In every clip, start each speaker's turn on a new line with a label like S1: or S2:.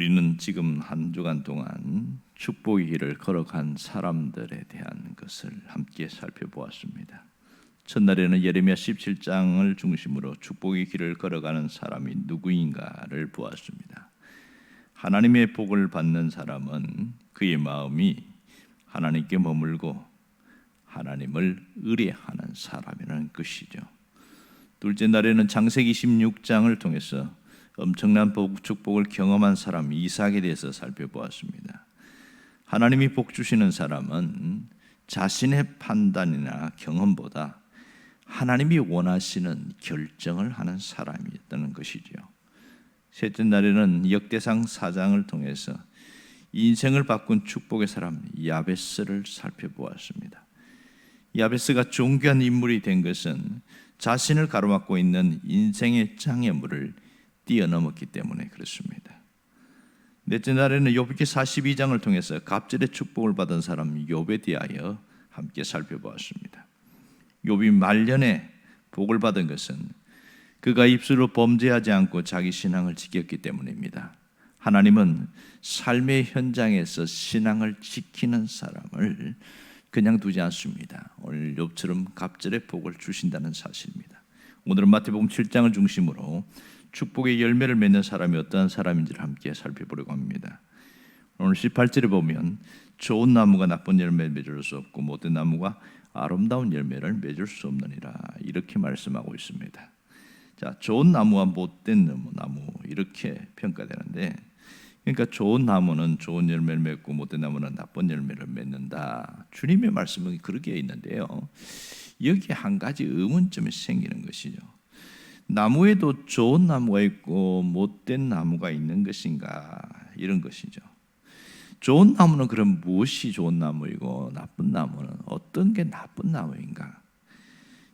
S1: 우리는 지금 한 주간 동안 축복의 길을 걸어간 사람들에 대한 것을 함께 살펴보았습니다. 첫날에는 예레미야 17장을 중심으로 축복의 길을 걸어가는 사람이 누구인가를 보았습니다. 하나님의 복을 받는 사람은 그의 마음이 하나님께 머물고 하나님을 의뢰하는 사람이라는 것이죠. 둘째 날에는 창세기 16장을 통해서 엄청난 축복을 경험한 사람 이삭에 대해서 살펴보았습니다. 하나님이 복 주시는 사람은 자신의 판단이나 경험보다 하나님이 원하시는 결정을 하는 사람이었다는 것이죠. 셋째 날에는 역대상 4장을 통해서 인생을 바꾼 축복의 사람 야베스를 살펴보았습니다. 야베스가 존귀한 인물이 된 것은 자신을 가로막고 있는 인생의 장애물을 뛰어넘었기 때문에 그렇습니다. 넷째 날에는 욥기 42장을 통해서 갑절의 축복을 받은 사람 욥에 대하여 함께 살펴보았습니다. 욥이 말년에 복을 받은 것은 그가 입술로 범죄하지 않고 자기 신앙을 지켰기 때문입니다. 하나님은 삶의 현장에서 신앙을 지키는 사람을 그냥 두지 않습니다. 오늘 욥처럼 갑절의 복을 주신다는 사실입니다. 오늘은 마태복음 7장을 중심으로 축복의 열매를 맺는 사람이 어떠한 사람인지를 함께 살펴보려고 합니다. 오늘 18절에 보면 좋은 나무가 나쁜 열매를 맺을 수 없고 못된 나무가 아름다운 열매를 맺을 수 없느니라 이렇게 말씀하고 있습니다. 자, 좋은 나무와 못된 나무 이렇게 평가되는데, 그러니까 좋은 나무는 좋은 열매를 맺고 못된 나무는 나쁜 열매를 맺는다. 주님의 말씀은 그렇게 있는데요. 여기에 한 가지 의문점이 생기는 것이죠. 나무에도 좋은 나무가 있고 못된 나무가 있는 것인가 이런 것이죠. 좋은 나무는 그럼 무엇이 좋은 나무이고 나쁜 나무는 어떤 게 나쁜 나무인가?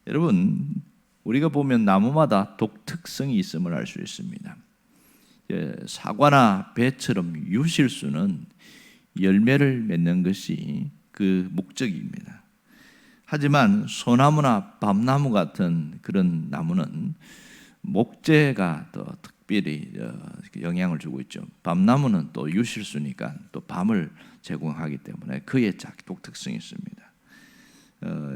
S1: 여러분, 우리가 보면 나무마다 독특성이 있음을 알 수 있습니다. 사과나 배처럼 유실수는 열매를 맺는 것이 그 목적입니다. 하지만 소나무나 밤나무 같은 그런 나무는 목재가 더 특별히 영향을 주고 있죠. 밤나무는 또 유실수니까 또 밤을 제공하기 때문에 그의 독특성이 있습니다.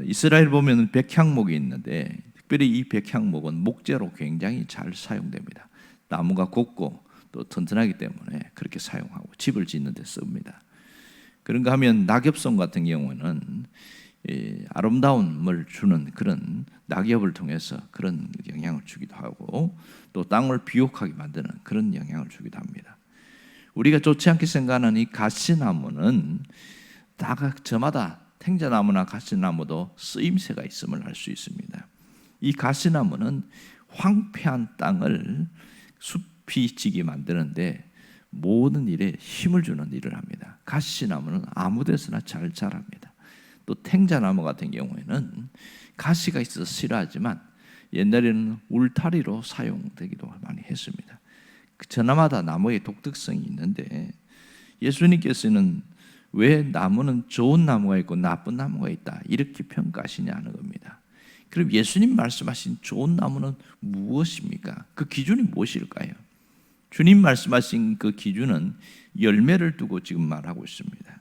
S1: 이스라엘 보면 백향목이 있는데 특별히 이 백향목은 목재로 굉장히 잘 사용됩니다. 나무가 곱고 또 튼튼하기 때문에 그렇게 사용하고 집을 짓는 데 씁니다. 그런가 하면 낙엽송 같은 경우는 아름다움을 주는 그런 낙엽을 통해서 그런 영향을 주기도 하고 또 땅을 비옥하게 만드는 그런 영향을 주기도 합니다. 우리가 좋지 않게 생각하는 이 가시나무는 저마다 탱자나무나 가시나무도 쓰임새가 있음을 알 수 있습니다. 이 가시나무는 황폐한 땅을 숲이 지게 만드는데 모든 일에 힘을 주는 일을 합니다. 가시나무는 아무 데서나 잘 자랍니다. 또 탱자나무 같은 경우에는 가시가 있어서 싫어하지만 옛날에는 울타리로 사용되기도 많이 했습니다. 저나마다 나무의 독특성이 있는데 예수님께서는 왜 나무는 좋은 나무가 있고 나쁜 나무가 있다 이렇게 평가하시냐는 겁니다. 그럼 예수님 말씀하신 좋은 나무는 무엇입니까? 그 기준이 무엇일까요? 주님 말씀하신 그 기준은 열매를 두고 지금 말하고 있습니다.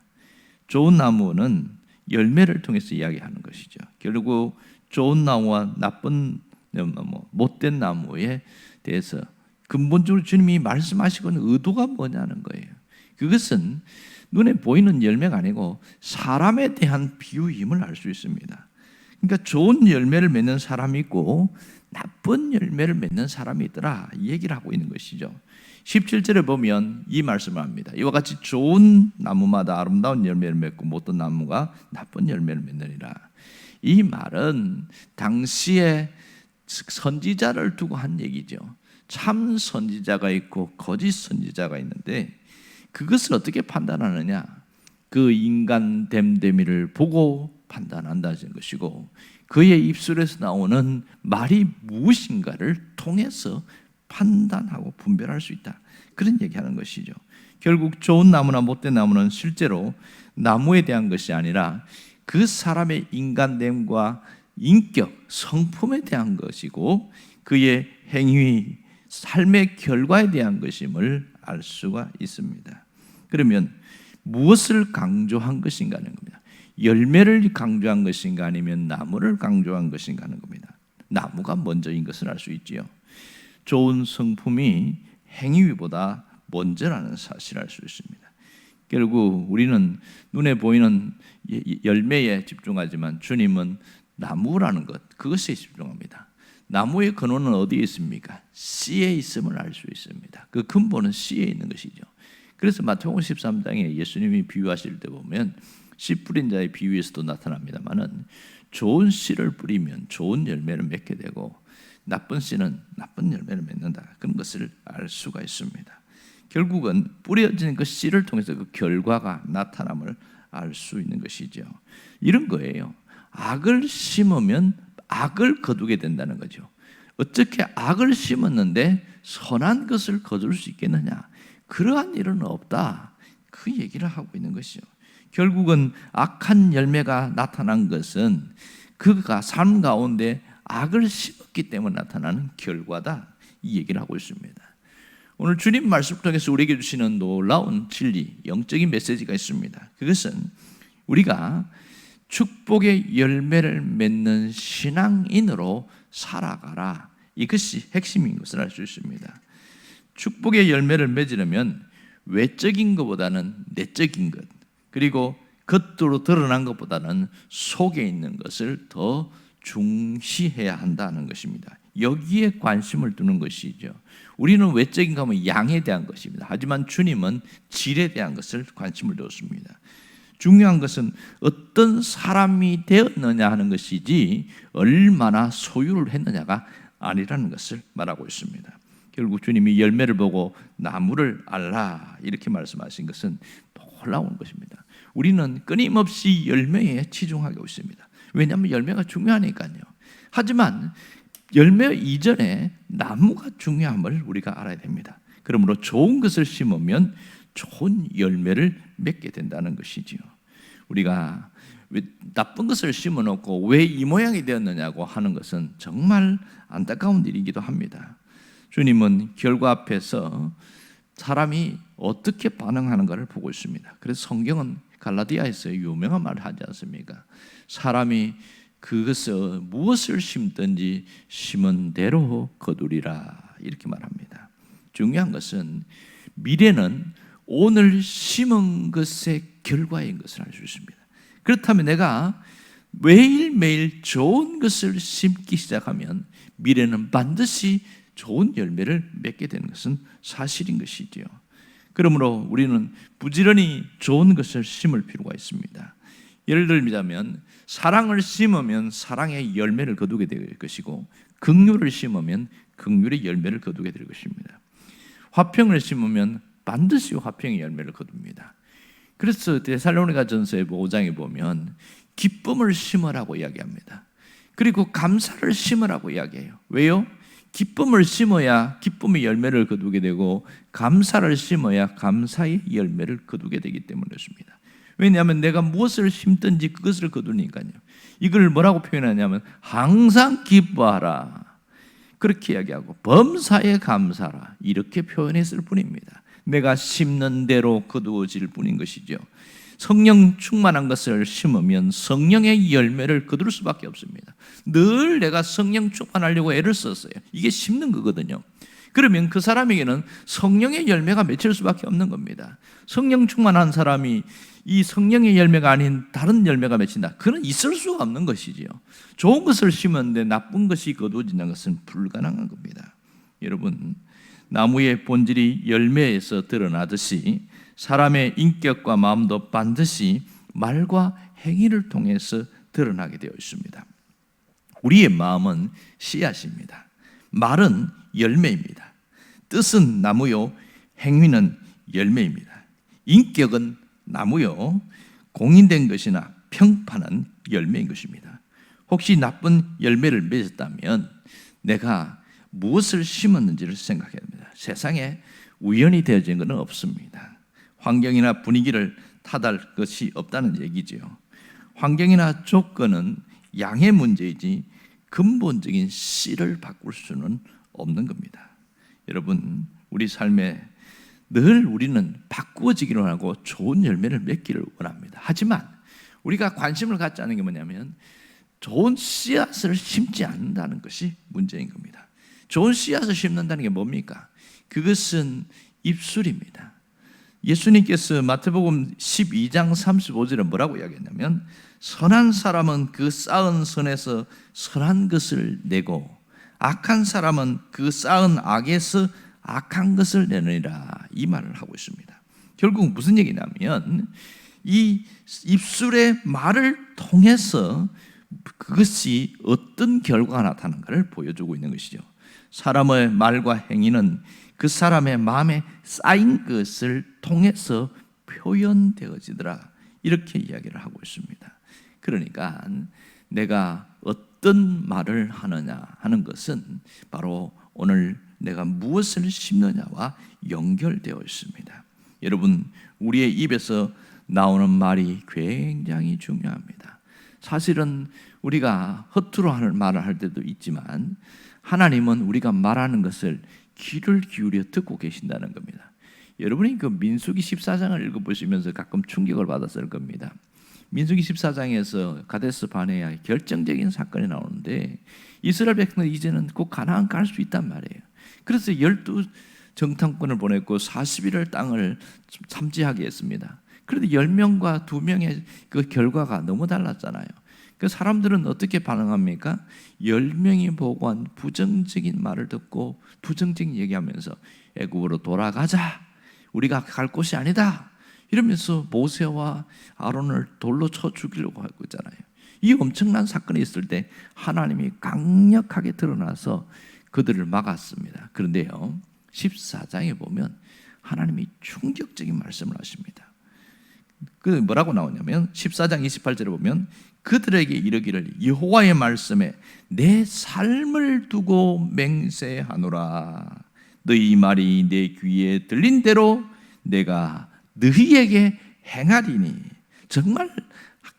S1: 좋은 나무는 열매를 통해서 이야기하는 것이죠. 결국 좋은 나무와 나쁜 나무, 못된 나무에 대해서 근본적으로 주님이 말씀하시고는 의도가 뭐냐는 거예요. 그것은 눈에 보이는 열매가 아니고 사람에 대한 비유임을 알 수 있습니다. 그러니까 좋은 열매를 맺는 사람이 있고 나쁜 열매를 맺는 사람이 있더라 이 얘기를 하고 있는 것이죠. 17절에 보면 이 말씀을 합니다. 이와 같이 좋은 나무마다 아름다운 열매를 맺고 못된 나무가 나쁜 열매를 맺느니라. 이 말은 당시에 선지자를 두고 한 얘기죠. 참 선지자가 있고 거짓 선지자가 있는데 그것을 어떻게 판단하느냐? 그 인간 됨됨이를 보고 판단한다는 것이고 그의 입술에서 나오는 말이 무엇인가를 통해서 판단하고 분별할 수 있다. 그런 얘기하는 것이죠. 결국 좋은 나무나 못된 나무는 실제로 나무에 대한 것이 아니라 그 사람의 인간됨과 인격, 성품에 대한 것이고 그의 행위, 삶의 결과에 대한 것임을 알 수가 있습니다. 그러면 무엇을 강조한 것인가 하는 겁니다. 열매를 강조한 것인가 아니면 나무를 강조한 것인가 하는 겁니다. 나무가 먼저인 것을 알 수 있지요. 좋은 성품이 행위보다 먼저라는 사실을 알 수 있습니다. 결국 우리는 눈에 보이는 열매에 집중하지만 주님은 나무라는 것, 그것에 집중합니다. 나무의 근원은 어디에 있습니까? 씨에 있음을 알 수 있습니다. 그 근본은 씨에 있는 것이죠. 그래서 마태복음 13장에 예수님이 비유하실 때 보면 씨 뿌린 자의 비유에서도 나타납니다만은 좋은 씨를 뿌리면 좋은 열매를 맺게 되고 나쁜 씨는 나쁜 열매를 맺는다. 그런 것을 알 수가 있습니다. 결국은 뿌려진 그 씨를 통해서 그 결과가 나타남을 알 수 있는 것이죠. 이런 거예요. 악을 심으면 악을 거두게 된다는 거죠. 어떻게 악을 심었는데 선한 것을 거둘 수 있겠느냐? 그러한 일은 없다. 그 얘기를 하고 있는 것이죠. 결국은 악한 열매가 나타난 것은 그가 삶 가운데 악을 심었기 때문에 나타나는 결과다. 이 얘기를 하고 있습니다. 오늘 주님 말씀 통해서 우리에게 주시는 놀라운 진리, 영적인 메시지가 있습니다. 그것은 우리가 축복의 열매를 맺는 신앙인으로 살아가라. 이것이 핵심인 것을 알 수 있습니다. 축복의 열매를 맺으려면 외적인 것보다는 내적인 것, 그리고 겉으로 드러난 것보다는 속에 있는 것을 더 중시해야 한다는 것입니다. 여기에 관심을 두는 것이죠. 우리는 외적인 것은 양에 대한 것입니다. 하지만 주님은 질에 대한 것을 관심을 두었습니다. 중요한 것은 어떤 사람이 되었느냐 하는 것이지 얼마나 소유를 했느냐가 아니라는 것을 말하고 있습니다. 결국 주님이 열매를 보고 나무를 알라 이렇게 말씀하신 것은 놀라운 것입니다. 우리는 끊임없이 열매에 치중하고 있습니다. 왜냐하면 열매가 중요하니까요. 하지만 열매 이전에 나무가 중요함을 우리가 알아야 됩니다. 그러므로 좋은 것을 심으면 좋은 열매를 맺게 된다는 것이지요. 우리가 나쁜 것을 심어놓고 왜 이 모양이 되었느냐고 하는 것은 정말 안타까운 일이기도 합니다. 주님은 결과 앞에서 사람이 어떻게 반응하는가를 보고 있습니다. 그래서 성경은 갈라디아에서 유명한 말을 하지 않습니까? 사람이 그것을 무엇을 심든지 심은 대로 거두리라 이렇게 말합니다. 중요한 것은 미래는 오늘 심은 것의 결과인 것을 알 수 있습니다. 그렇다면 내가 매일매일 좋은 것을 심기 시작하면 미래는 반드시 좋은 열매를 맺게 되는 것은 사실인 것이지요. 그러므로 우리는 부지런히 좋은 것을 심을 필요가 있습니다. 예를 들자면 사랑을 심으면 사랑의 열매를 거두게 될 것이고 긍휼을 심으면 긍휼의 열매를 거두게 될 것입니다. 화평을 심으면 반드시 화평의 열매를 거둡니다. 그래서 데살로니가전서 5장에 보면 기쁨을 심으라고 이야기합니다. 그리고 감사를 심으라고 이야기해요. 왜요? 기쁨을 심어야 기쁨의 열매를 거두게 되고 감사를 심어야 감사의 열매를 거두게 되기 때문이었습니다. 왜냐하면 내가 무엇을 심든지 그것을 거두니까요. 이걸 뭐라고 표현하냐면 항상 기뻐하라 그렇게 이야기하고 범사에 감사라 이렇게 표현했을 뿐입니다. 내가 심는 대로 거두어질 뿐인 것이죠. 성령 충만한 것을 심으면 성령의 열매를 거둘 수밖에 없습니다. 늘 내가 성령 충만하려고 애를 썼어요. 이게 심는 거거든요. 그러면 그 사람에게는 성령의 열매가 맺힐 수밖에 없는 겁니다. 성령 충만한 사람이 이 성령의 열매가 아닌 다른 열매가 맺힌다. 그는 있을 수가 없는 것이지요. 좋은 것을 심었는데 나쁜 것이 거두어진다는 것은 불가능한 겁니다. 여러분, 나무의 본질이 열매에서 드러나듯이 사람의 인격과 마음도 반드시 말과 행위를 통해서 드러나게 되어 있습니다. 우리의 마음은 씨앗입니다. 말은 열매입니다. 뜻은 나무요, 행위는 열매입니다. 인격은 나무요, 공인된 것이나 평판은 열매인 것입니다. 혹시 나쁜 열매를 맺었다면 내가 무엇을 심었는지를 생각해야 합니다. 세상에 우연히 되어진 것은 없습니다. 환경이나 분위기를 탓할 것이 없다는 얘기죠. 환경이나 조건은 양의 문제이지 근본적인 씨를 바꿀 수는 없는 겁니다. 여러분, 우리 삶에 늘 우리는 바꾸어지기를 원하고 좋은 열매를 맺기를 원합니다. 하지만 우리가 관심을 갖지 않는 게 뭐냐면 좋은 씨앗을 심지 않는다는 것이 문제인 겁니다. 좋은 씨앗을 심는다는 게 뭡니까? 그것은 입술입니다. 예수님께서 마태복음 12장 35절에 뭐라고 이야기했냐면 선한 사람은 그 쌓은 선에서 선한 것을 내고 악한 사람은 그 쌓은 악에서 악한 것을 내느니라, 이 말을 하고 있습니다. 결국 무슨 얘기냐면 이 입술의 말을 통해서 그것이 어떤 결과가 나타나는가를 보여주고 있는 것이죠. 사람의 말과 행위는 그 사람의 마음에 쌓인 것을 통해서 표현되어지더라, 이렇게 이야기를 하고 있습니다. 그러니까 내가 어떤 말을 하느냐 하는 것은 바로 오늘 내가 무엇을 심느냐와 연결되어 있습니다. 여러분, 우리의 입에서 나오는 말이 굉장히 중요합니다. 사실은 우리가 허투루 하는 말을 할 때도 있지만 하나님은 우리가 말하는 것을 귀를 기울여 듣고 계신다는 겁니다. 여러분이 그 민수기 14장을 읽어보시면서 가끔 충격을 받았을 겁니다. 민수기 14장에서 가데스 바네아의 결정적인 사건이 나오는데 이스라엘 백성은 이제는 꼭 가나안 갈 수 있단 말이에요. 그래서 12 정탐꾼을 보냈고 40일을 땅을 참지하게 했습니다. 그런데 10명과 2명의 그 결과가 너무 달랐잖아요. 그 사람들은 어떻게 반응합니까? 10명이 보고한 부정적인 말을 듣고 부정적인 얘기하면서 애굽으로 돌아가자, 우리가 갈 곳이 아니다, 이러면서 모세와 아론을 돌로 쳐 죽이려고 하고 있잖아요. 이 엄청난 사건이 있을 때 하나님이 강력하게 드러나서 그들을 막았습니다. 그런데요, 14장에 보면 하나님이 충격적인 말씀을 하십니다. 그 뭐라고 나오냐면 14장 28절에 보면 그들에게 이르기를 여호와의 말씀에 내 삶을 두고 맹세하노라. 너희 말이 내 귀에 들린 대로 내가 너희에게 행하리니. 정말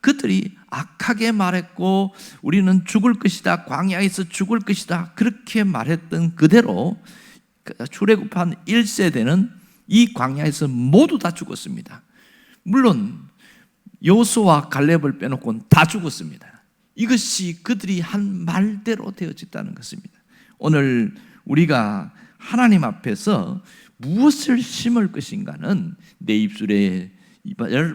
S1: 그들이 악하게 말했고 우리는 죽을 것이다, 광야에서 죽을 것이다, 그렇게 말했던 그대로 출애굽한 1세대는 이 광야에서 모두 다 죽었습니다. 물론 여호수아와 갈렙을 빼놓고는 다 죽었습니다. 이것이 그들이 한 말대로 되어졌다는 것입니다. 오늘 우리가 하나님 앞에서 무엇을 심을 것인가는 내 입술의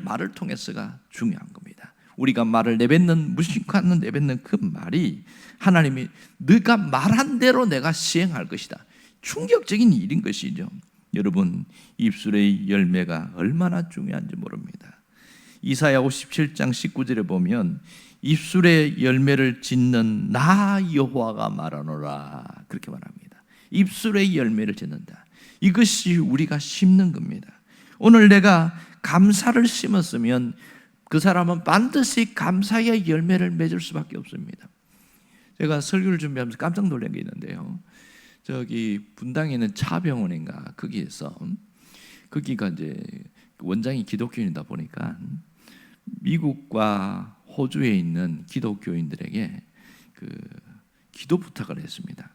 S1: 말을 통해서가 중요한 겁니다. 우리가 말을 내뱉는, 무심코 하는 내뱉는 그 말이 하나님이 네가 말한 대로 내가 시행할 것이다, 충격적인 일인 것이죠. 여러분, 입술의 열매가 얼마나 중요한지 모릅니다. 이사야 57장 19절에 보면 입술의 열매를 짓는 나 여호와가 말하노라, 그렇게 말합니다. 입술의 열매를 짓는다, 이것이 우리가 심는 겁니다. 오늘 내가 감사를 심었으면 그 사람은 반드시 감사의 열매를 맺을 수밖에 없습니다. 제가 설교를 준비하면서 깜짝 놀란 게 있는데요, 저기 분당에 있는 차병원인가 거기에서, 거기가 이제 원장이 기독교인이다 보니까 미국과 호주에 있는 기독교인들에게 그 기도 부탁을 했습니다.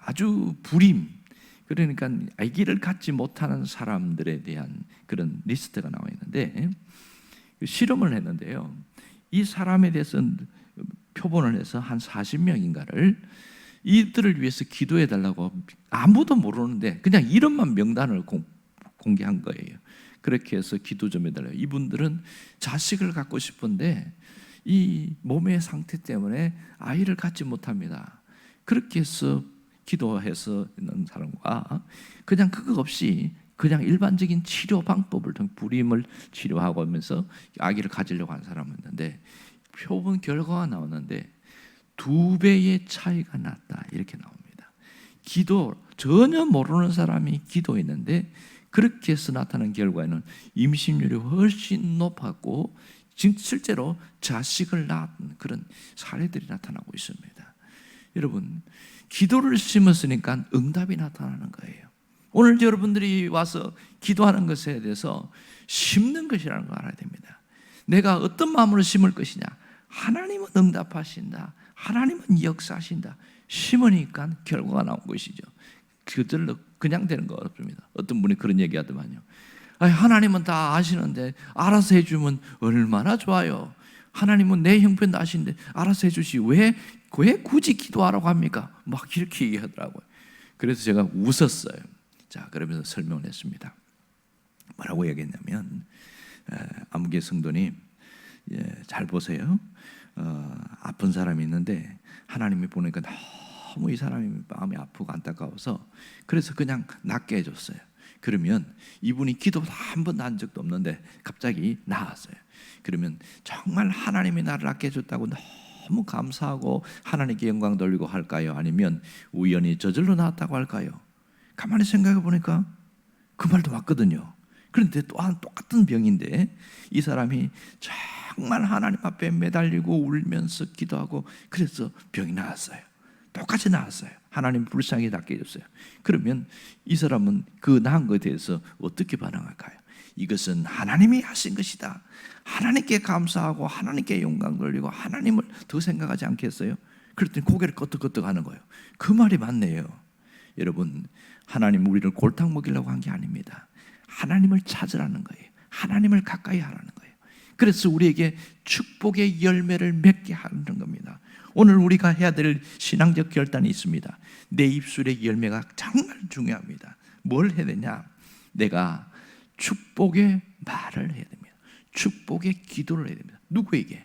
S1: 아주 불임, 그러니까 아기를 갖지 못하는 사람들에 대한 그런 리스트가 나와 있는데 실험을 했는데요, 이 사람에 대해서 표본을 해서 한 40명인가를 이들을 위해서 기도해 달라고, 아무도 모르는데 그냥 이름만 명단을 공개한 거예요. 그렇게 해서 기도 좀 해달라고. 이분들은 자식을 갖고 싶은데 이 몸의 상태 때문에 아이를 갖지 못합니다. 그렇게 해서 기도해서 있는 사람과 그냥 그거 없이 그냥 일반적인 치료 방법을 통해 불임을 치료하고 하면서 아기를 가지려고 하는 사람이 있는데 표본 결과가 나오는데 2배의 차이가 났다, 이렇게 나옵니다. 기도 전혀 모르는 사람이 기도했는데 그렇게 해서 나타난 결과에는 임신율이 훨씬 높았고 실제로 자식을 낳은 그런 사례들이 나타나고 있습니다. 여러분, 기도를 심었으니까 응답이 나타나는 거예요. 오늘 여러분들이 와서 기도하는 것에 대해서 심는 것이라는 걸 알아야 됩니다. 내가 어떤 마음으로 심을 것이냐, 하나님은 응답하신다, 하나님은 역사하신다, 심으니까 결과가 나온 것이죠. 그들로 그냥 되는 거 없습니다. 어떤 분이 그런 얘기하더만요. 하나님은 다 아시는데 알아서 해주면 얼마나 좋아요. 하나님은 내 형편도 아시는데 알아서 해주시 왜 굳이 기도하라고 합니까? 막 이렇게 얘기하더라고요. 그래서 제가 웃었어요. 자, 그러면서 설명을 했습니다. 뭐라고 얘기했냐면, 아무개 성도님, 잘 보세요. 아픈 사람이 있는데 하나님이 보니까 너무 이 사람이 마음이 아프고 안타까워서 그래서 그냥 낫게 해줬어요. 그러면 이분이 기도도 한 번도 한 적도 없는데 갑자기 나았어요. 그러면 정말 하나님이 나를 낫게 해줬다고 너무 감사하고 하나님께 영광 돌리고 할까요? 아니면 우연히 저절로 나았다고 할까요? 가만히 생각해 보니까 그 말도 맞거든요. 그런데 또한 똑같은 병인데 이 사람이 정말 하나님 앞에 매달리고 울면서 기도하고 그래서 병이 나았어요. 똑같이 나았어요. 하나님 불쌍히 낫게 해줬어요. 그러면 이 사람은 그 나은 것에 대해서 어떻게 반응할까요? 이것은 하나님이 하신 것이다. 하나님께 감사하고 하나님께 영광 돌리고 하나님을 더 생각하지 않겠어요? 그랬더니 고개를 끄덕끄덕 하는 거예요. 그 말이 맞네요. 여러분, 하나님 우리를 골탕 먹이려고 한 게 아닙니다. 하나님을 찾으라는 거예요. 하나님을 가까이 하라는 거예요. 그래서 우리에게 축복의 열매를 맺게 하는 겁니다. 오늘 우리가 해야 될 신앙적 결단이 있습니다. 내 입술의 열매가 정말 중요합니다. 뭘 해야 되냐? 내가 축복의 말을 해야 됩니다. 축복의 기도를 해야 됩니다. 누구에게?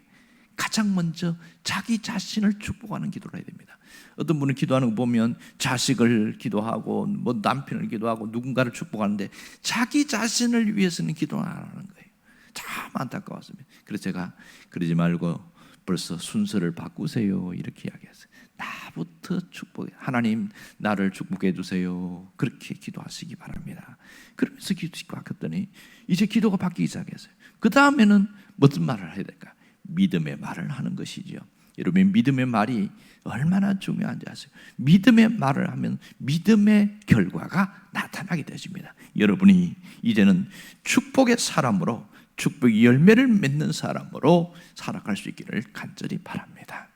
S1: 가장 먼저 자기 자신을 축복하는 기도를 해야 됩니다. 어떤 분은 기도하는 거 보면 자식을 기도하고 뭐 남편을 기도하고 누군가를 축복하는데 자기 자신을 위해서는 기도를 안 하는 거예요. 참 안타까웠습니다. 그래서 제가 그러지 말고 벌써 순서를 바꾸세요 이렇게 이야기했어요. 나부터 축복해. 하나님 나를 축복해 주세요. 그렇게 기도하시기 바랍니다. 그러면서 기도했더니 이제 기도가 바뀌기 시작했어요. 그 다음에는 무슨 말을 해야 될까? 믿음의 말을 하는 것이죠. 여러분, 믿음의 말이 얼마나 중요한지 아세요? 믿음의 말을 하면 믿음의 결과가 나타나게 되십니다. 여러분이 이제는 축복의 사람으로, 축복의 열매를 맺는 사람으로 살아갈 수 있기를 간절히 바랍니다.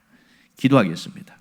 S1: 기도하겠습니다.